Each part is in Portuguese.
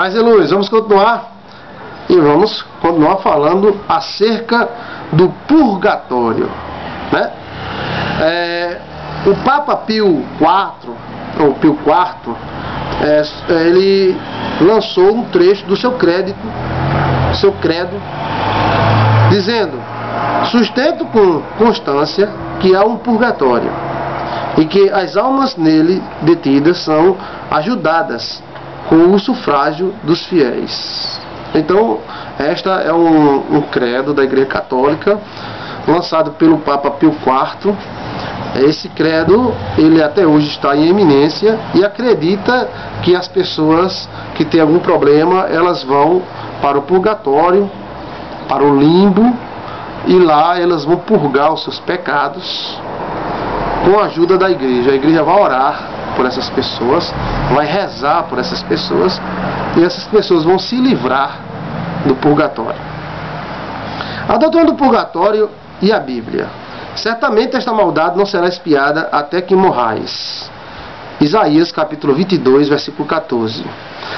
Paz e luz, vamos continuar e vamos continuar falando acerca do purgatório, né? O Papa Pio IV, ou Pio IV, ele lançou um trecho do seu credo, dizendo: sustento com constância que há um purgatório e que as almas nele detidas são ajudadas com o sufrágio dos fiéis. Então, esta é um credo da Igreja Católica, lançado pelo Papa Pio IV. Esse credo, ele até hoje está em eminência e acredita que as pessoas que têm algum problema, elas vão para o purgatório, para o limbo, e lá elas vão purgar os seus pecados com a ajuda da igreja. A igreja vai orar por essas pessoas, vai rezar por essas pessoas, e essas pessoas vão se livrar do purgatório. A doutrina do purgatório e a Bíblia. Certamente esta maldade não será expiada até que morrais. Isaías capítulo 22, versículo 14.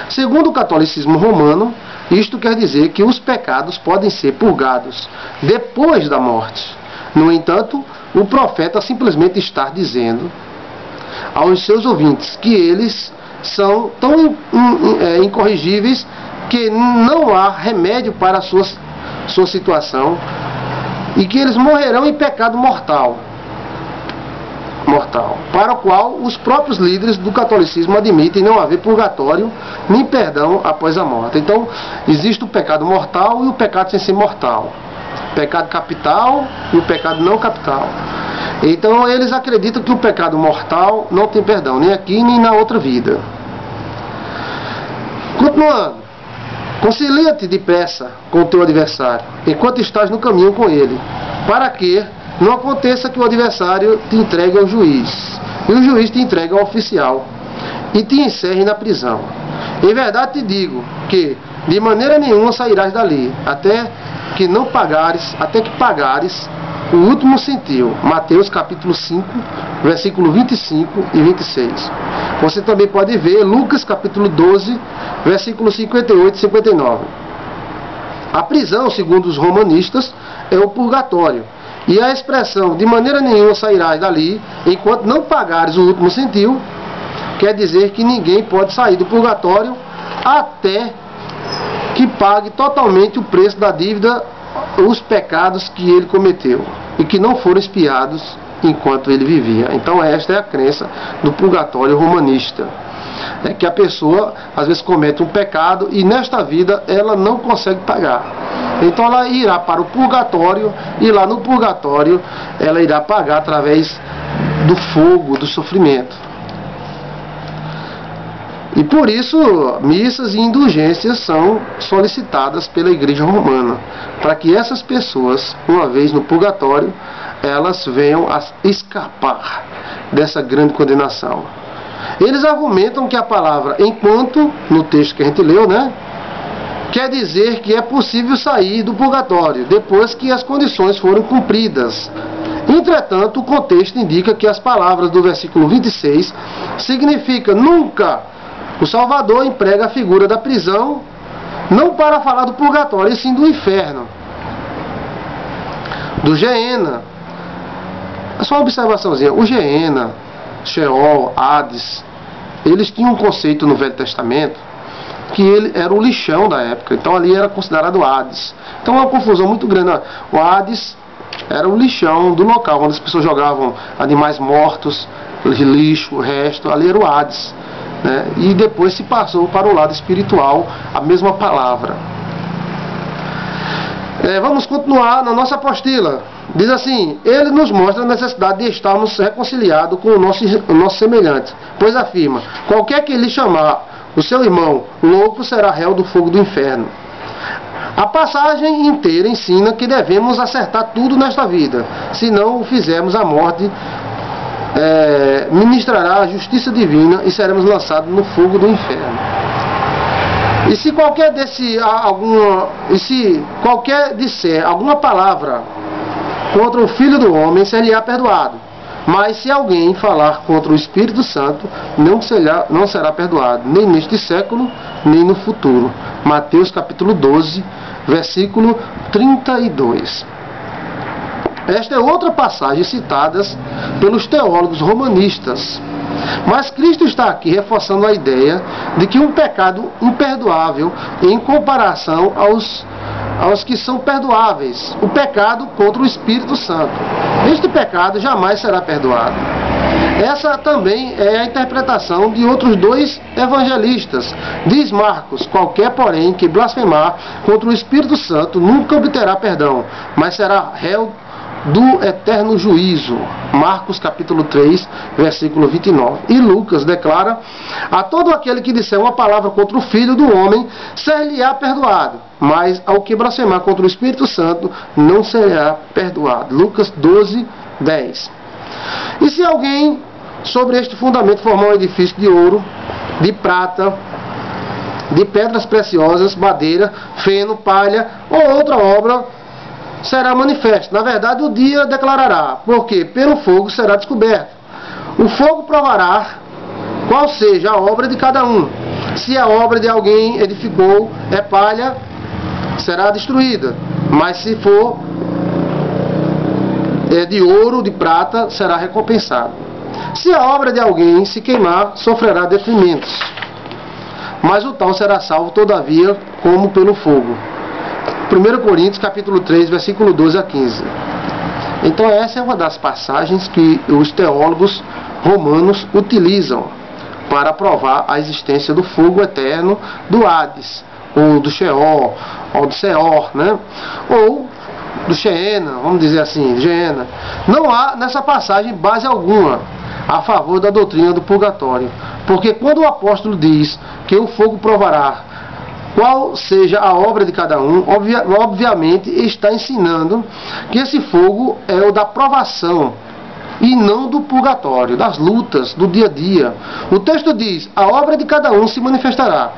Segundo o catolicismo romano, isto quer dizer que os pecados podem ser purgados depois da morte. No entanto, o profeta simplesmente está dizendo aos seus ouvintes que eles são tão incorrigíveis que não há remédio para a sua situação e que eles morrerão em pecado mortal, para o qual os próprios líderes do catolicismo admitem não haver purgatório nem perdão após a morte. Então, existe o pecado mortal e o pecado sem ser mortal, pecado capital e o pecado não capital. Então, eles acreditam que o pecado mortal não tem perdão, nem aqui nem na outra vida. Continuando, concilia-te depressa com o teu adversário, enquanto estás no caminho com ele, para que não aconteça que o adversário te entregue ao juiz, e o juiz te entregue ao oficial, e te encerre na prisão. Em verdade te digo que de maneira nenhuma sairás dali, até que pagares o último centil. Mateus capítulo 5, versículo 25 e 26. Você também pode ver Lucas capítulo 12, versículo 58 e 59. A prisão, segundo os romanistas, é o purgatório. E a expressão de maneira nenhuma sairás dali enquanto não pagares o último centil quer dizer que ninguém pode sair do purgatório até que pague totalmente o preço da dívida, os pecados que ele cometeu e que não foram expiados enquanto ele vivia. Então esta é a crença do purgatório romanista. É que a pessoa às vezes comete um pecado e nesta vida ela não consegue pagar. Então ela irá para o purgatório e lá no purgatório ela irá pagar através do fogo, do sofrimento. E por isso missas e indulgências são solicitadas pela Igreja Romana, para que essas pessoas, uma vez no purgatório, elas venham a escapar dessa grande condenação. Eles argumentam que a palavra enquanto, no texto que a gente leu, né, quer dizer que é possível sair do purgatório depois que as condições foram cumpridas. Entretanto, o contexto indica que as palavras do versículo 26 significam nunca. O Salvador emprega a figura da prisão não para falar do purgatório, e sim do inferno, do Geena. É só uma observaçãozinha. O Geena, Sheol, Hades, eles tinham um conceito no Velho Testamento que ele era o lixão da época. Então ali era considerado Hades. Então é uma confusão muito grande. O Hades era o lixão do local onde as pessoas jogavam animais mortos, lixo, o resto. Ali era o Hades, né? E depois se passou para o lado espiritual a mesma palavra. Vamos continuar na nossa apostila. Diz assim: ele nos mostra a necessidade de estarmos reconciliados com o nosso semelhante, pois afirma: qualquer que lhe chamar o seu irmão louco será réu do fogo do inferno. A passagem inteira ensina que devemos acertar tudo nesta vida, se não o fizermos, a morte ministrará a justiça divina e seremos lançados no fogo do inferno. E se qualquer disser alguma palavra contra o Filho do Homem, ser-lhe-á perdoado. Mas se alguém falar contra o Espírito Santo, não será perdoado, nem neste século, nem no futuro. Mateus capítulo 12, versículo 32. Esta é outra passagem citada pelos teólogos romanistas. Mas Cristo está aqui reforçando a ideia de que um pecado imperdoável em comparação aos que são perdoáveis, o pecado contra o Espírito Santo. Este pecado jamais será perdoado. Essa também é a interpretação de outros dois evangelistas. Diz Marcos: qualquer, porém, que blasfemar contra o Espírito Santo nunca obterá perdão, mas será réu do eterno juízo. Marcos capítulo 3, versículo 29. E Lucas declara: a todo aquele que disser uma palavra contra o Filho do Homem, ser-lhe-á perdoado, mas ao que blasfemar contra o Espírito Santo, não será perdoado. Lucas 12, 10. E se alguém sobre este fundamento formar um edifício de ouro, de prata, de pedras preciosas, madeira, feno, palha ou outra obra, será manifesto. Na verdade, o dia declarará, porque pelo fogo será descoberto. O fogo provará qual seja a obra de cada um. Se a obra de alguém edificou é palha, será destruída. Mas se for de ouro, de prata, será recompensado. Se a obra de alguém se queimar, sofrerá detrimentos. Mas o tal será salvo, todavia, como pelo fogo. 1 Coríntios capítulo 3, versículo 12 a 15. Então essa é uma das passagens que os teólogos romanos utilizam para provar a existência do fogo eterno do Hades, ou do Sheol, ou do Seor, né? Ou do Sheena, vamos dizer assim, Geena. Não há nessa passagem base alguma a favor da doutrina do purgatório, porque quando o apóstolo diz que o fogo provará qual seja a obra de cada um, obviamente está ensinando que esse fogo é o da provação e não do purgatório, das lutas, do dia a dia. O texto diz: a obra de cada um se manifestará.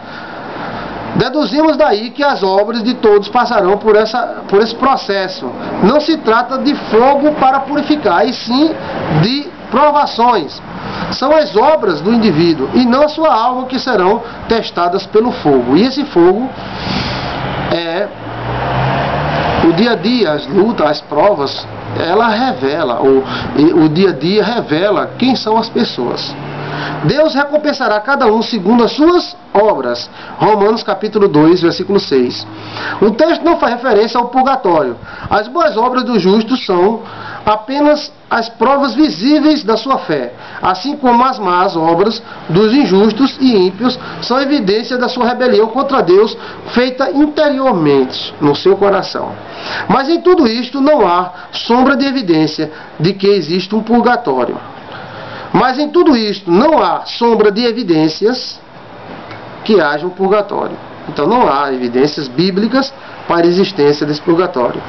Deduzimos daí que as obras de todos passarão por esse processo. Não se trata de fogo para purificar, e sim de provações. São as obras do indivíduo e não a sua alma que serão testadas pelo fogo. E esse fogo é o dia a dia, as lutas, as provas, ela revela, o dia a dia revela quem são as pessoas. Deus recompensará cada um segundo as suas obras. Romanos capítulo 2, versículo 6. O texto não faz referência ao purgatório. As boas obras dos justos são apenas as provas visíveis da sua fé, assim como as más obras dos injustos e ímpios são evidência da sua rebelião contra Deus, feita interiormente no seu coração. Mas em tudo isto não há sombra de evidência de que existe um purgatório. Mas em tudo isto não há sombra de evidências que haja um purgatório. Então não há evidências bíblicas para a existência desse purgatório.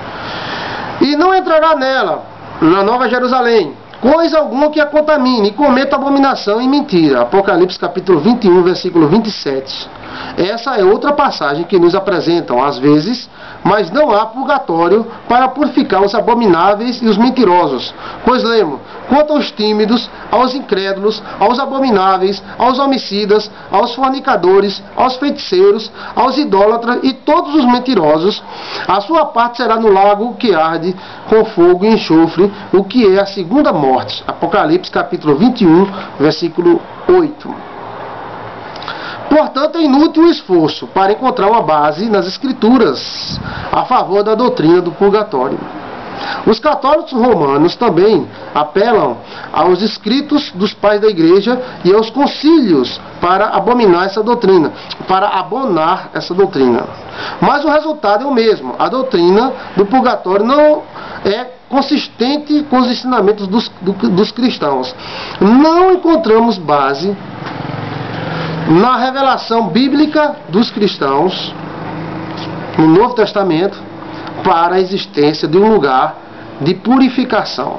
E não entrará nela, na Nova Jerusalém, coisa alguma que a contamine, e cometa abominação e mentira. Apocalipse capítulo 21, versículo 27. Essa é outra passagem que nos apresentam, às vezes, mas não há purgatório para purificar os abomináveis e os mentirosos. Pois lemos: quanto aos tímidos, aos incrédulos, aos abomináveis, aos homicidas, aos fornicadores, aos feiticeiros, aos idólatras e todos os mentirosos, a sua parte será no lago que arde com fogo e enxofre, o que é a segunda morte. Apocalipse capítulo 21, versículo 8. Portanto, é inútil o esforço para encontrar uma base nas Escrituras a favor da doutrina do purgatório. Os católicos romanos também apelam aos escritos dos pais da igreja e aos concílios para abonar essa doutrina. Mas o resultado é o mesmo. A doutrina do purgatório não é consistente com os ensinamentos dos cristãos. Não encontramos base na revelação bíblica dos cristãos, no Novo Testamento, para a existência de um lugar de purificação.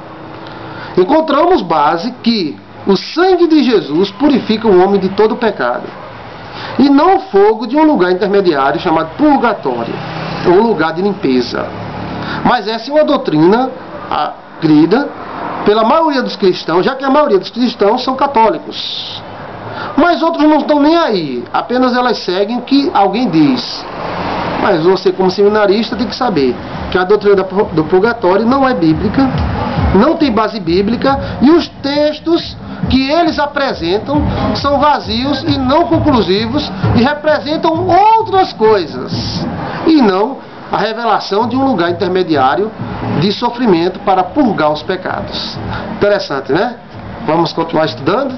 Encontramos base que o sangue de Jesus purifica o homem de todo pecado, e não o fogo de um lugar intermediário chamado purgatório, um lugar de limpeza. Mas essa é uma doutrina crida pela maioria dos cristãos, já que a maioria dos cristãos são católicos. Mas outros não estão nem aí, apenas elas seguem o que alguém diz. Mas você, como seminarista, tem que saber que a doutrina do purgatório não é bíblica, não tem base bíblica, e os textos que eles apresentam são vazios e não conclusivos e representam outras coisas, e não a revelação de um lugar intermediário de sofrimento para purgar os pecados. Interessante, né? Vamos continuar estudando?